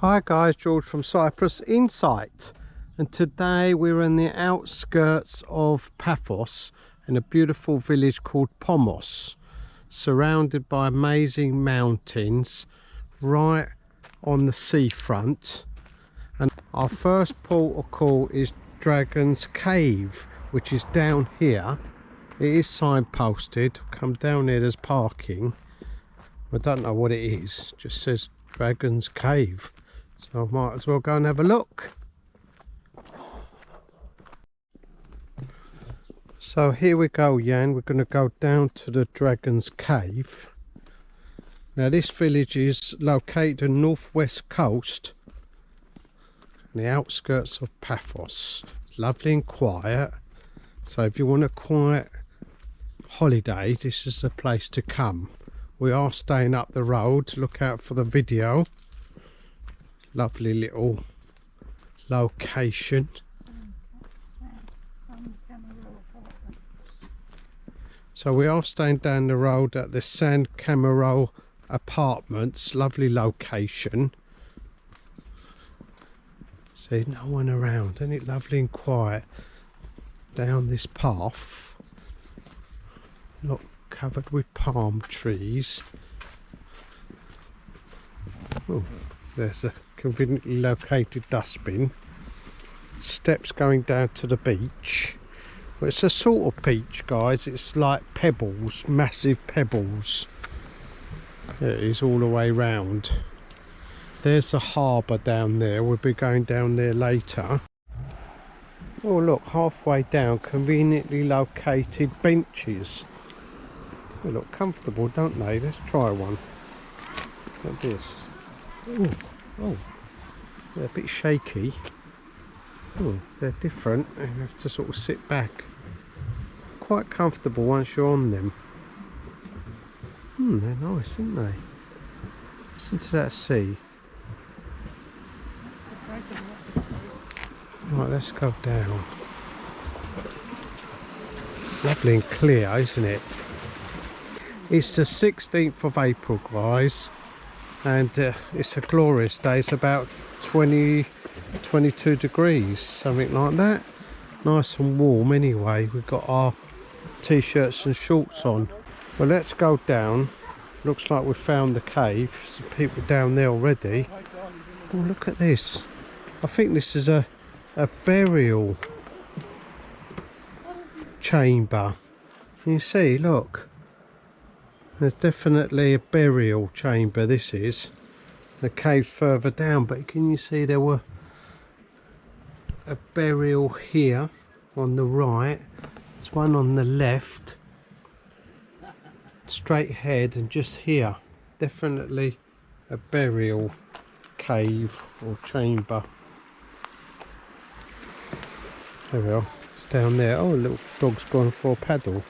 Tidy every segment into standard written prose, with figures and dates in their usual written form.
Hi guys, George from Cyprus Insight, and today we're in the outskirts of Paphos in a beautiful village called Pomos, surrounded by amazing mountains right on the seafront. And our first port of call is Dragon's Cave, which is down here. It is signposted. Come down here, there's parking. I don't know what it is, it just says Dragon's Cave. So I might as well go and have a look. So here we go, Jan. We're going to go down to the Dragon's Cave. Now this village is located on the northwest coast, on the outskirts of Paphos. It's lovely and quiet. So if you want a quiet holiday, this is the place to come. We are staying up the road. Look out for the video. Lovely little location. So we are staying down the road at the San Camaro Apartments. Lovely location. See, no one around. Isn't it lovely and quiet down this path? Look, covered with palm trees. Oh, there's a conveniently located dustbin. Steps going down to the beach. Well, it's a sort of beach, guys. It's like pebbles, massive pebbles. There it is all the way round. There's the harbour down there. We'll be going down there later. Oh look, halfway down, conveniently located benches. They look comfortable, don't they? Let's try one. Look at this. Ooh. Oh, they're a bit shaky. Oh, they're different. You have to sort of sit back. Quite comfortable once you're on them. They're nice, aren't they? Listen to that sea. Right, let's go down. Lovely and clear, isn't it? It's the 16th of April, guys. And it's a glorious day. It's about 22 degrees, something like that. Nice and warm anyway. We've got our t-shirts and shorts on. Well, let's go down. Looks like we've found the cave. Some people down there already. Oh, look at this. I think this is a burial chamber. Can you see? Look. There's definitely a burial chamber, this is. The cave's further down, but can you see there were a burial here on the right. There's one on the left, straight ahead, and just here. Definitely a burial cave or chamber. There we are, it's down there. Oh, a little dog's gone for a paddle.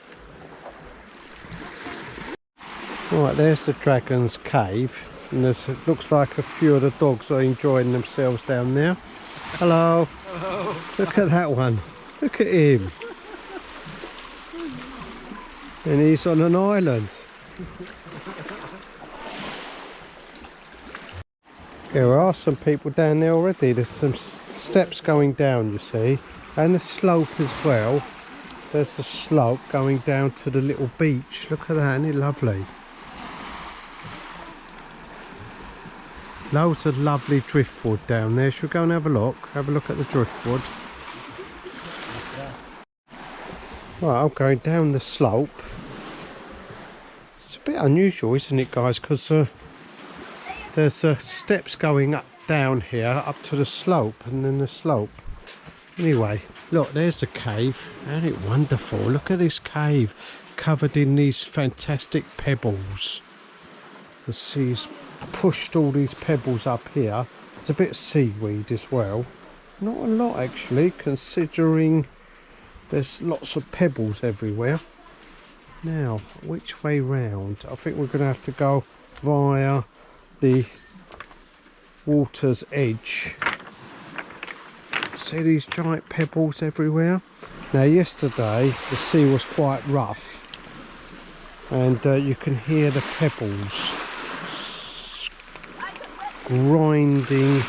Right, there's the Dragon's Cave, and it looks like a few of the dogs are enjoying themselves down there. Hello. Hello. Look at that one. Look at him. And he's on an island. There are some people down there already. There's some steps going down, you see, and a slope as well. There's the slope going down to the little beach. Look at that, isn't it lovely? Loads of lovely driftwood down there. Should we go and have a look? Have a look at the driftwood. Right, I'm going down the slope. It's a bit unusual, isn't it, guys? Because there's steps going up down here, up to the slope, and then the slope. Anyway, look, there's the cave. Isn't it wonderful? Look at this cave, covered in these fantastic pebbles. can see he's pushed all these pebbles up here. There's a bit of seaweed as well. Not a lot actually, considering there's lots of pebbles everywhere. Now, which way round? I think we're going to have to go via the water's edge. See these giant pebbles everywhere? Now, yesterday the sea was quite rough, and you can hear the pebbles grinding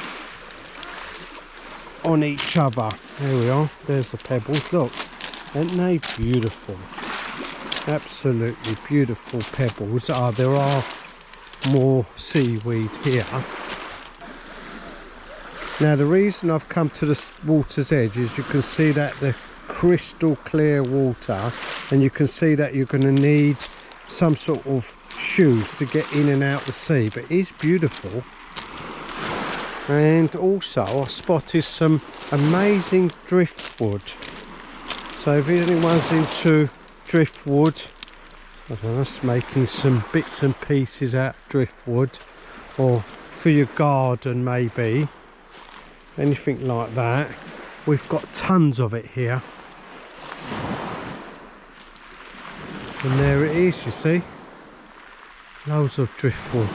on each other. There we are, there's the pebbles. Look, aren't they beautiful? Absolutely beautiful pebbles. There are more seaweed here. Now, the reason I've come to the water's edge is you can see that the crystal clear water, and you can see that you're going to need some sort of shoes to get in and out the sea, but it is beautiful. And also I spotted some amazing driftwood, so if anyone's into driftwood, I don't know, just making some bits and pieces out of driftwood, or for your garden maybe, anything like that, we've got tons of it here. And there it is, you see, loads of driftwood.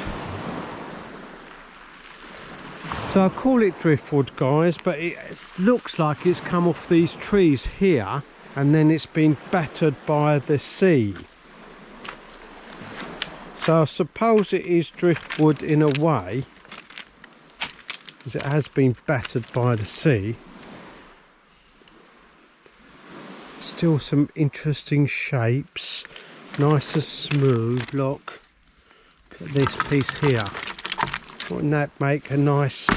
So I call it driftwood, guys, but it looks like it's come off these trees here and then it's been battered by the sea. So I suppose it is driftwood in a way, as it has been battered by the sea. Still some interesting shapes, nice and smooth. Look at this piece here. Wouldn't that make a nice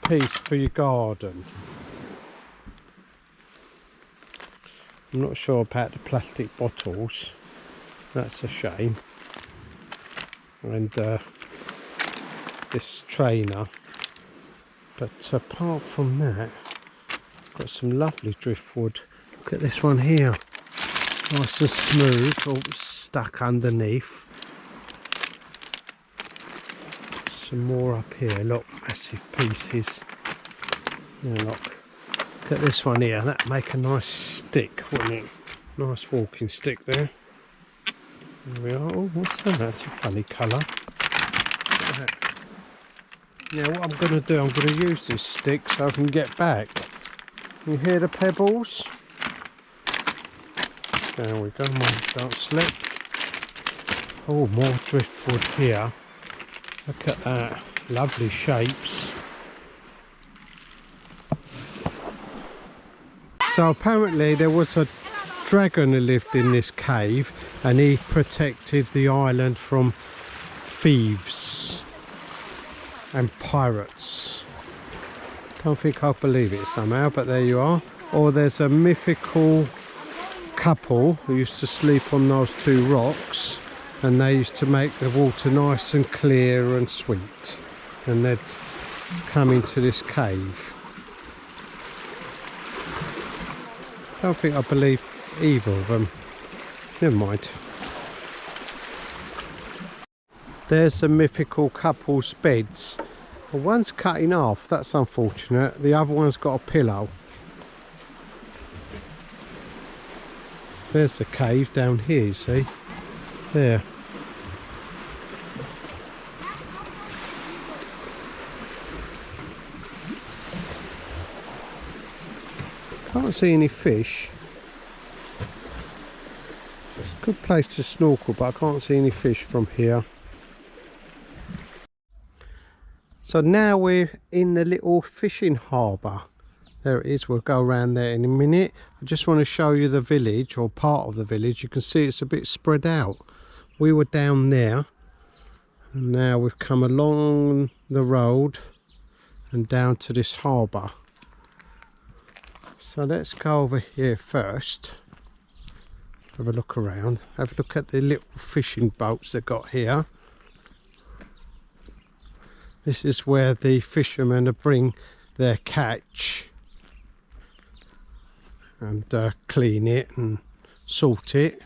piece for your garden? I'm not sure about the plastic bottles, that's a shame. And this trainer, but apart from that, got some lovely driftwood. Look at this one here, nice and smooth, all stuck underneath. Some more up here, look, massive pieces. Now look at this one here, that'd make a nice stick, wouldn't it? Nice walking stick there. There we are. Oh, what's that? That's a funny colour. Now what I'm going to do, I'm going to use this stick so I can get back. You hear the pebbles? There we go, mine don't slip. Oh, more driftwood here. Look at that, lovely shapes. So apparently there was a dragon who lived in this cave, and he protected the island from thieves and pirates. Don't think I believe it somehow, but there you are. Or there's a mythical couple who used to sleep on those two rocks, and they used to make the water nice and clear and sweet, and they'd come into this cave. Don't think I believe either of them. Never mind. There's the mythical couple's beds. Well, one's cut in half, that's unfortunate. The other one's got a pillow. There's the cave down here, you see. There. Can't see any fish. It's a good place to snorkel, but I can't see any fish from here. So now we're in the little fishing harbour. There it is, we'll go around there in a minute. I just want to show you the village, or part of the village. You can see it's a bit spread out. We were down there, and now we've come along the road and down to this harbour. So let's go over here first, have a look around, have a look at the little fishing boats they've got here. This is where the fishermen bring their catch and clean it and salt it.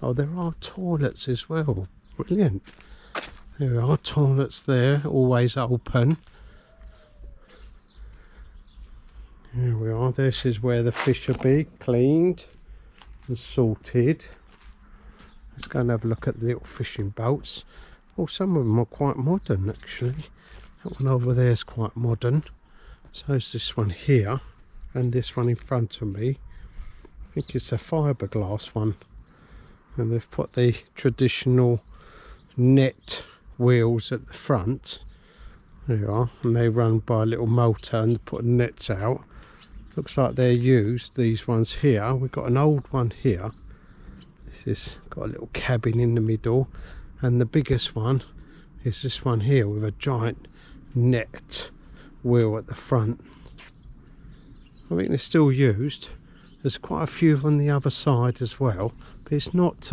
Oh, there are toilets as well. brilliant. There we are, toilets there, always open. There we are, this is where the fish will be cleaned and sorted. Let's go and have a look at the little fishing boats. Oh, some of them are quite modern actually. That one over there is quite modern. So is this one here, and this one in front of me. I think it's a fiberglass one. And they've put the traditional net wheels at the front. There you are, and they run by a little motor and put nets out. Looks like they're used, these ones here. We've got an old one here. This has got a little cabin in the middle, and the biggest one is this one here with a giant net wheel at the front. I think they're still used. There's quite a few on the other side as well, but it's not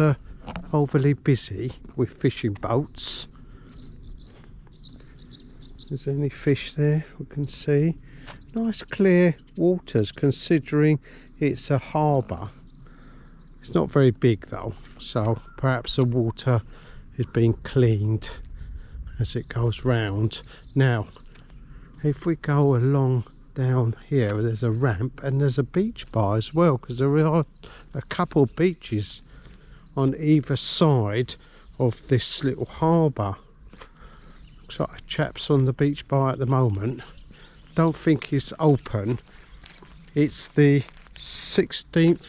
overly busy with fishing boats. Is there any fish there we can see? Nice clear waters considering it's a harbour. It's not very big though, so perhaps the water is being cleaned as it goes round. Now if we go along down here, there's a ramp and there's a beach bar as well, because there are a couple of beaches on either side of this little harbour. Looks like a chap's on the beach bar at the moment. Don't think it's open. It's the 16th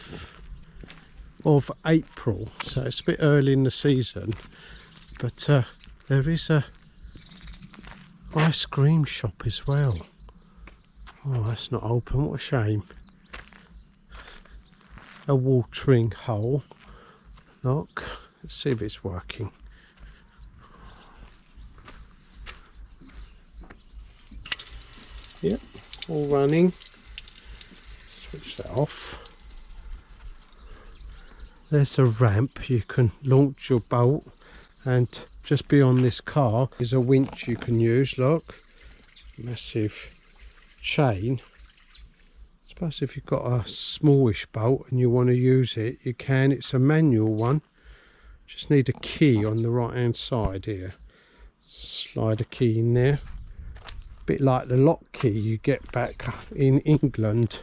of April, so it's a bit early in the season, but there is a ice cream shop as well. Oh, that's not open, what a shame. A watering hole. Look, let's see if it's working. Yep, all running. Switch that off. There's a ramp, you can launch your boat, and just beyond this car is a winch you can use. Look, massive chain. I suppose if you've got a smallish boat and you want to use it, you can. It's a manual one. Just need a key on the right hand side here. Slide a key in there. Bit like the lock key you get back in England.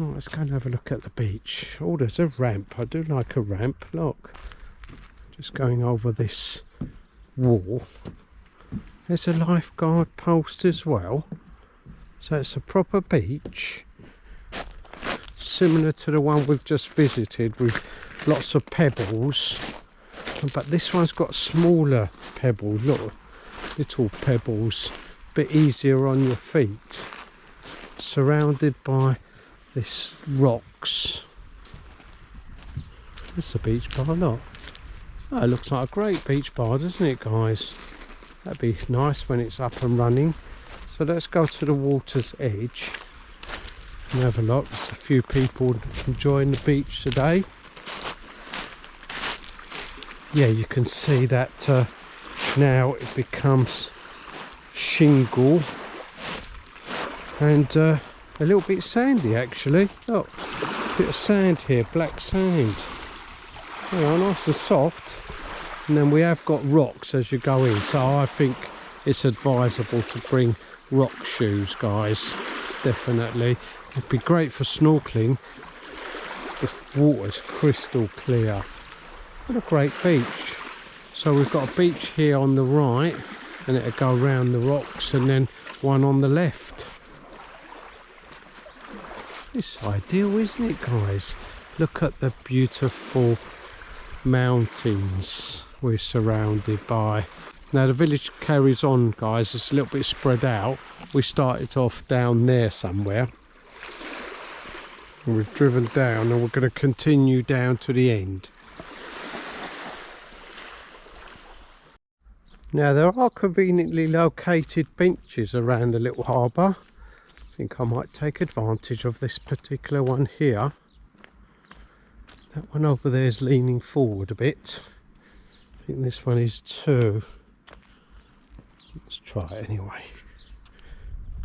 Oh, let's go and have a look at the beach. Oh, there's a ramp. I do like a ramp. Look, just going over this wall. There's a lifeguard post as well. So it's a proper beach, similar to the one we've just visited, with lots of pebbles. But this one's got smaller pebbles. Look, little pebbles, a bit easier on your feet. Surrounded by this rocks. It's a beach bar, look. Oh, it looks like a great beach bar, doesn't it, guys? That'd be nice when it's up and running. So let's go to the water's edge and have a look. There's a few people enjoying the beach today. Yeah, you can see that now it becomes shingle and a little bit sandy actually. Look, a bit of sand here, black sand. You know, nice and soft. And then we have got rocks as you go in, so I think it's advisable to bring rock shoes, guys. Definitely. It'd be great for snorkeling. The water's crystal clear. What a great beach. So we've got a beach here on the right, and it'll go around the rocks, and then one on the left. It's ideal, isn't it, guys? Look at the beautiful mountains we're surrounded by. Now the village carries on, guys. It's a little bit spread out. We started off down there somewhere, and we've driven down, and we're going to continue down to the end. Now there are conveniently located benches around the little harbour. I think I might take advantage of this particular one here. That one over there is leaning forward a bit. I think this one is too. Let's try it anyway.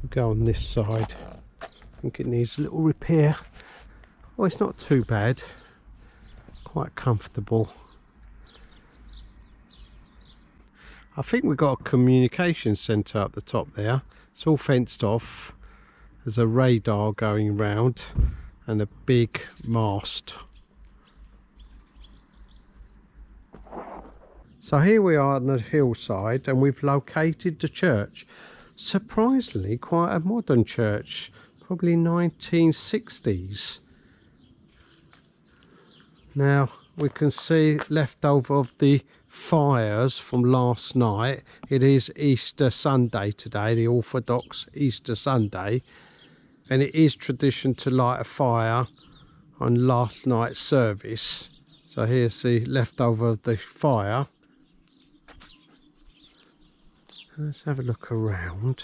Go on this side. I think it needs a little repair. Oh, it's not too bad. quite comfortable. I think we've got a communication centre up the top there. It's all fenced off. There's a radar going round and a big mast. So here we are on the hillside and we've located the church. Surprisingly quite a modern church, probably 1960s. Now we can see leftover of the fires from last night. It is Easter Sunday today, the Orthodox Easter Sunday, and it is tradition to light a fire on last night's service. So here's the leftover of the fire. Let's have a look around.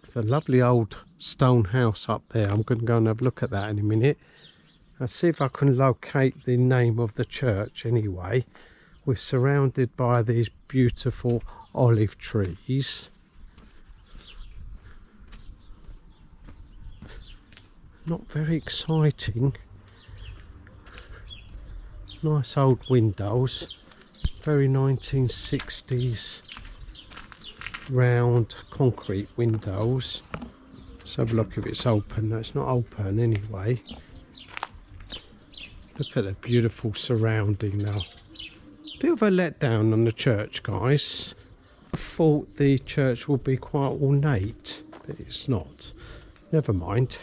It's a lovely old stone house up there. I'm going to go and have a look at that in a minute. I'll see if I can locate the name of the church anyway. We're surrounded by these beautiful olive trees. Not very exciting. Nice old windows. Very 1960s round concrete windows. Let's have a look if it's open. No, it's not open anyway. Look at the beautiful surrounding now. Bit of a letdown on the church, guys. I thought the church would be quite ornate, but it's not. Never mind.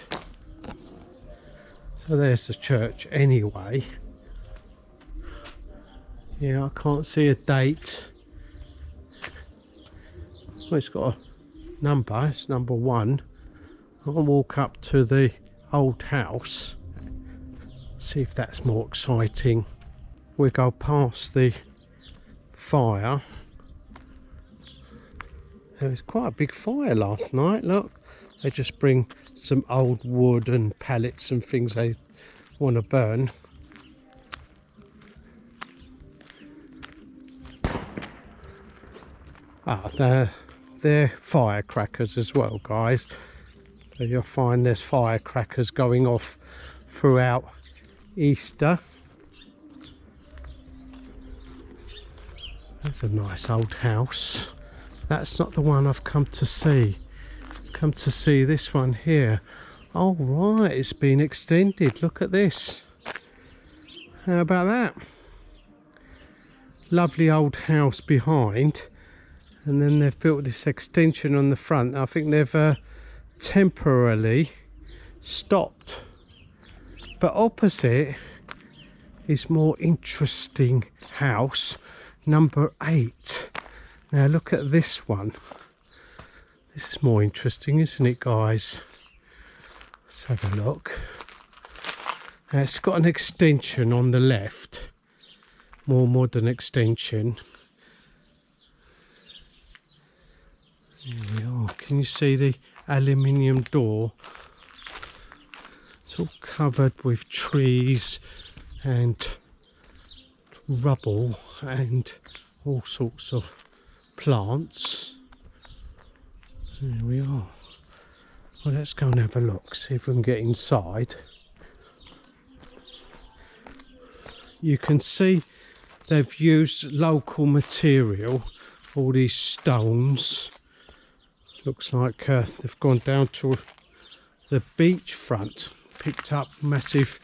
So there's the church anyway. Yeah, I can't see a date. Well, it's got a number. It's number 1. I'll walk up to the old house. See if that's more exciting. We go past the fire. There was quite a big fire last night. Look, they just bring some old wood and pallets and things they want to burn. They're firecrackers as well, guys. So you'll find there's firecrackers going off throughout Easter. That's a nice old house. That's not the one I've come to see. I've come to see this one here. Oh right, it's been extended. Look at this. How about that? Lovely old house behind, and then they've built this extension on the front. I think they've temporarily stopped, but opposite is more interesting house, number 8. Now look at this one. This is more interesting, isn't it, guys? Let's have a look. Now it's got an extension on the left, more modern extension. Here we are. Can you see the aluminium door? It's all covered with trees and rubble and all sorts of plants. There we are. Well, let's go and have a look, see if we can get inside. You can see they've used local material, all these stones. Looks like they've gone down to the beach front, picked up massive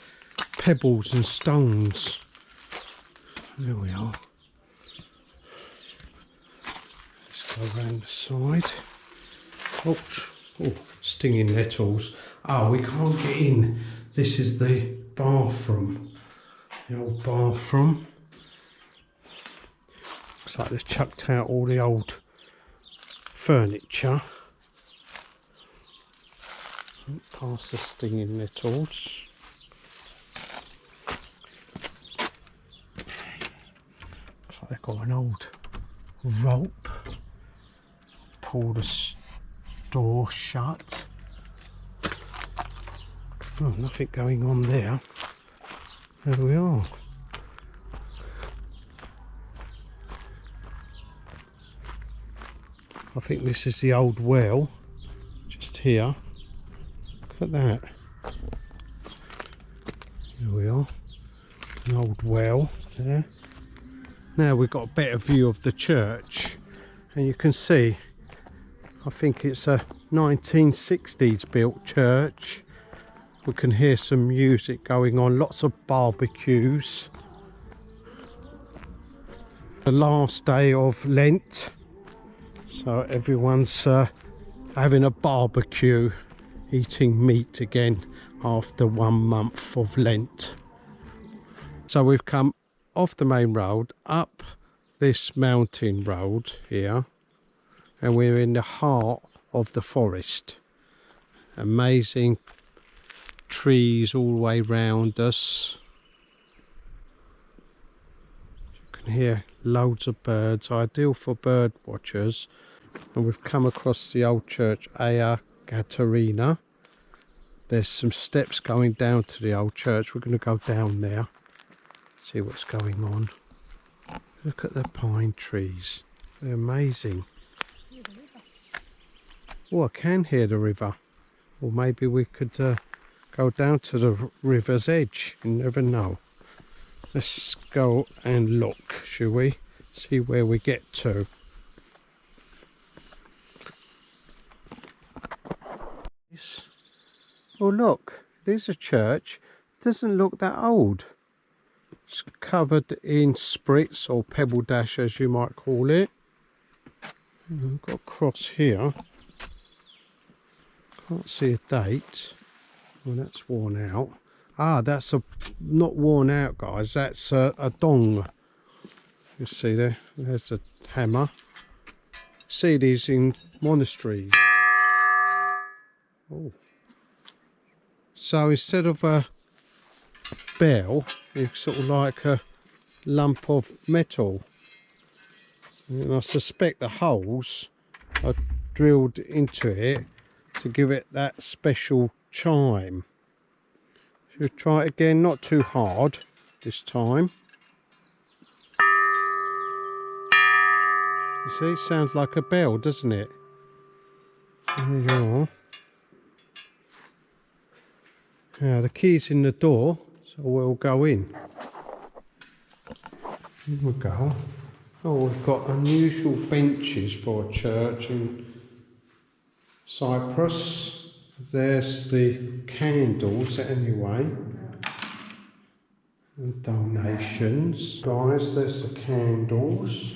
pebbles and stones. There we are. Let's go around the side. Oh, stinging nettles. Oh, we can't get in. This is the bathroom. The old bathroom. Looks like they've chucked out all the old furniture. Past the stinging nettles. Looks like they've got an old rope. Pull the door shut. Oh, nothing going on there. There we are. I think this is the old well, just here. Look at that. An old well there. Now we've got a better view of the church, and you can see, I think it's a 1960s built church. We can hear some music going on, lots of barbecues. The last day of Lent, so everyone's having a barbecue, eating meat again after 1 month of Lent. So we've come off the main road up this mountain road here, and we're in the heart of the forest. Amazing trees all the way round us. You can hear loads of birds, ideal for bird watchers. And we've come across the old church Aya Katerina. There's some steps going down to the old church. We're going to go down there, see what's going on. Look at the pine trees, they're amazing. Oh, I can hear the river. Or maybe we could go down to the river's edge, you never know. Let's go and look, shall we? See where we get to. Oh look, there's a church. Doesn't look that old. It's covered in sprits or pebble dash, as you might call it. We've got a cross here. Can't see a date. Well, that's worn out. Ah, that's not worn out, guys. That's a dong. You see there? There's a hammer. See these in monasteries. Oh. So instead of a bell, it's sort of like a lump of metal. And I suspect the holes are drilled into it to give it that special chime. Should we try it again? Not too hard this time. You see, sounds like a bell, doesn't it? There you are. Now the key's in the door, so we'll go in. Here we go. Oh, we've got unusual benches for a church in Cyprus. There's the candles anyway. And donations. Guys, there's the candles.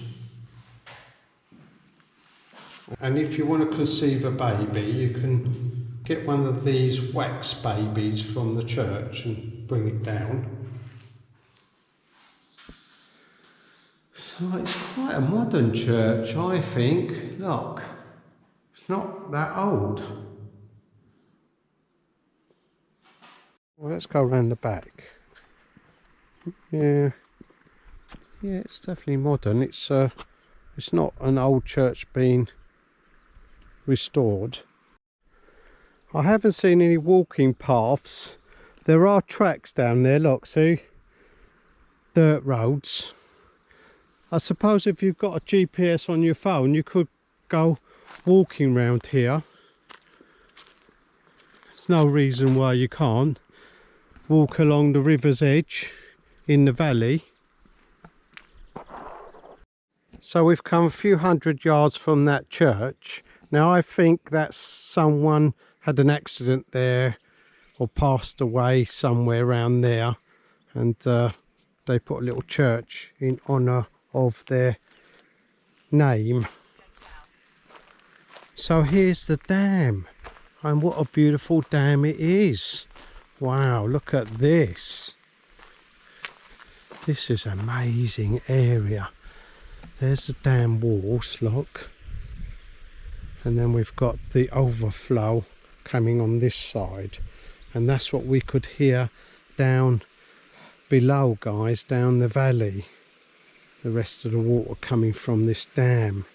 And if you want to conceive a baby, you can get one of these wax babies from the church and bring it down. So it's quite a modern church, I think. Look, it's not that old. Well, let's go around the back. Yeah, it's definitely modern. It's not an old church being restored. I haven't seen any walking paths. There are tracks down there, look, see? Dirt roads. I suppose if you've got a GPS on your phone, you could go walking round here. There's no reason why you can't walk along the river's edge in the valley. So we've come a few hundred yards from that church. Now I think that someone had an accident there or passed away somewhere around there, and they put a little church in honour of their name. So here's the dam, and what a beautiful dam it is. Wow, look at this. This is an amazing area. There's the dam walls, look. And then we've got the overflow coming on this side. And that's what we could hear down below, guys, down the valley. The rest of the water coming from this dam.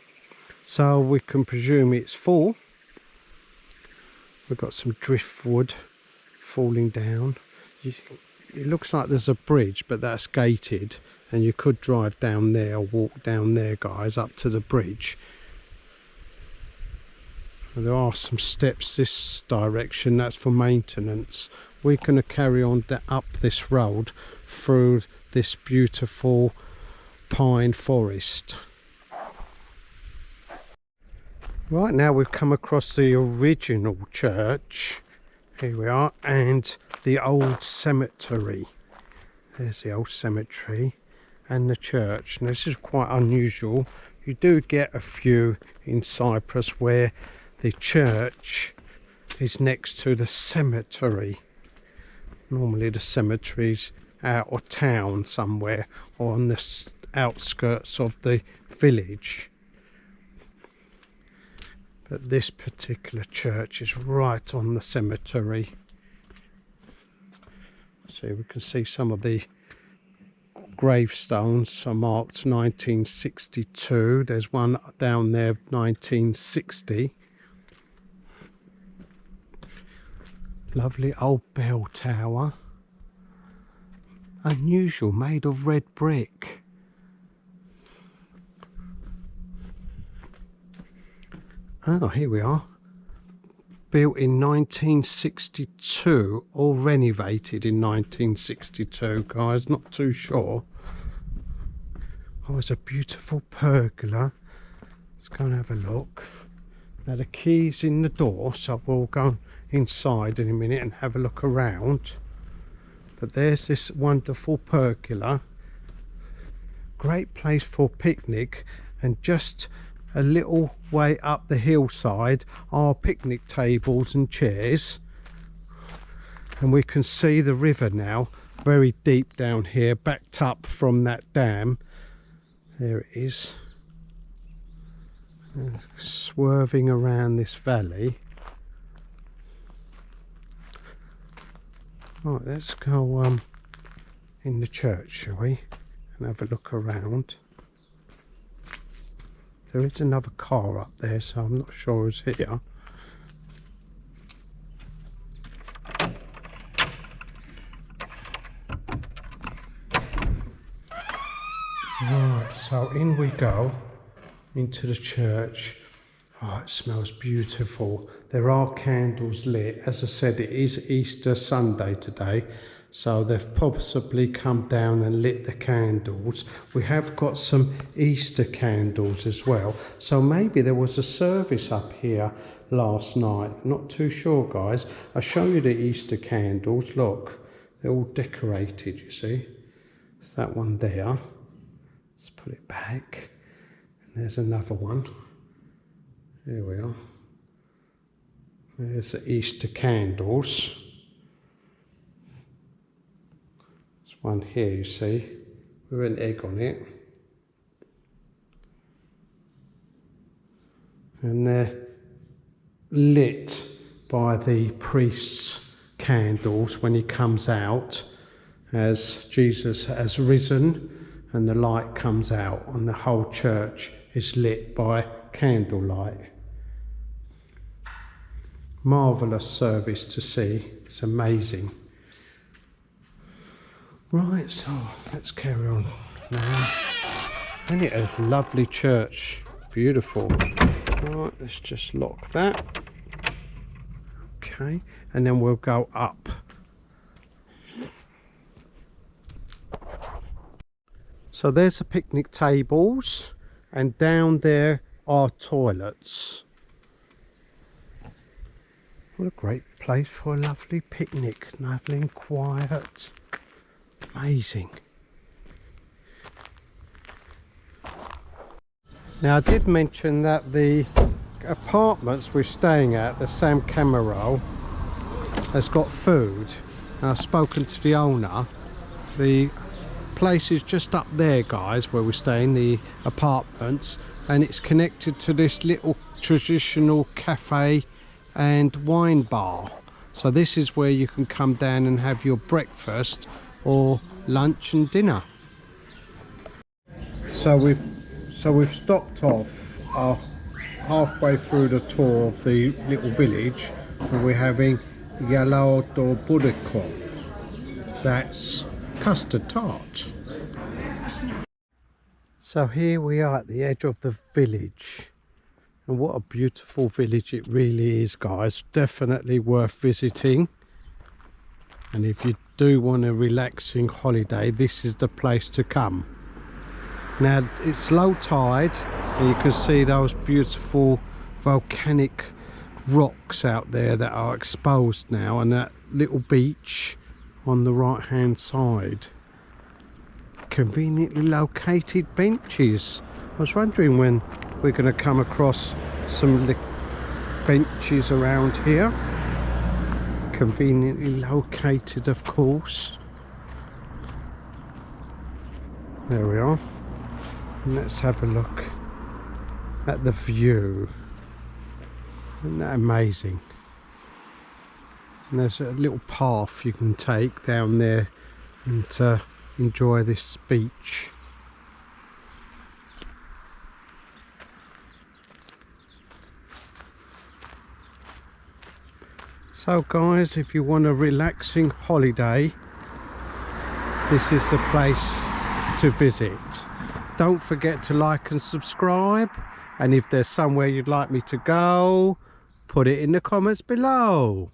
So we can presume it's full. We've got some driftwood falling down. It looks like there's a bridge, but that's gated, and you could drive down there or walk down there, guys, up to the bridge. And there are some steps this direction, that's for maintenance. we're going to carry on up this road through this beautiful pine forest. Right, now we've come across the original church. Here we are, and the old cemetery. There's the old cemetery and the church. Now this is quite unusual. You do get a few in Cyprus where the church is next to the cemetery. Normally the cemetery's out of town somewhere or on the outskirts of the village. But this particular church is right on the cemetery. So we can see some of the gravestones are marked 1962. There's one down there 1960. Lovely old bell tower. Unusual, made of red brick. Oh, here we are. Built in 1962 or renovated in 1962, guys, not too sure. Oh, it's a beautiful pergola. Let's go and have a look. Now the key's in the door, so we'll go inside in a minute and have a look around. But there's this wonderful pergola. Great place for picnic, and just a little way up the hillside are picnic tables and chairs, and we can see the river now, very deep down here, backed up from that dam. There it is, swerving around this valley. Right, let's go in the church, shall we, and have a look around. There is another car up there, so I'm not sure who's here. Right, so in we go into the church. Oh, it smells beautiful. There are candles lit. As I said, it is Easter Sunday today, so they've possibly come down and lit the candles. We have got some Easter candles as well, so maybe there was a service up here last night. Not too sure, guys. I'll show you the Easter candles. Look, they're all decorated, you see. It's that one there. Let's put it back. And there's another one. There we are. There's the Easter candles. There's one here, you see, with an egg on it. And they're lit by the priest's candles when he comes out, as Jesus has risen, and the light comes out, and the whole church is lit by candlelight. Marvellous service to see. It's amazing. Right, so let's carry on now. And it is a lovely church. Beautiful. Right, let's just lock that. Okay, and then we'll go up. So there's the picnic tables, and down there are toilets. What a great place for a lovely picnic, lovely and quiet. Amazing. Now I did mention that the apartments we're staying at, the Sam Camero, has got food. I've spoken to the owner. The place is just up there, guys, where we're staying, the apartments, and it's connected to this little traditional cafe and wine bar. So this is where you can come down and have your breakfast or lunch and dinner. So we've stopped off halfway through the tour of the little village, and we're having yellow do buriko. That's custard tart. So here we are at the edge of the village, and what a beautiful village it really is, guys. Definitely worth visiting. and if you do want a relaxing holiday, this is the place to come. Now it's low tide and you can see those beautiful volcanic rocks out there that are exposed now, and that little beach on the right hand side. Conveniently located benches. I was wondering when we're going to come across some benches around here. Conveniently located, of course. There we are. And let's have a look at the view. Isn't that amazing? And there's a little path you can take down there and enjoy this beach. So guys, if you want a relaxing holiday, this is the place to visit. Don't forget to like and subscribe, and if there's somewhere you'd like me to go, put it in the comments below.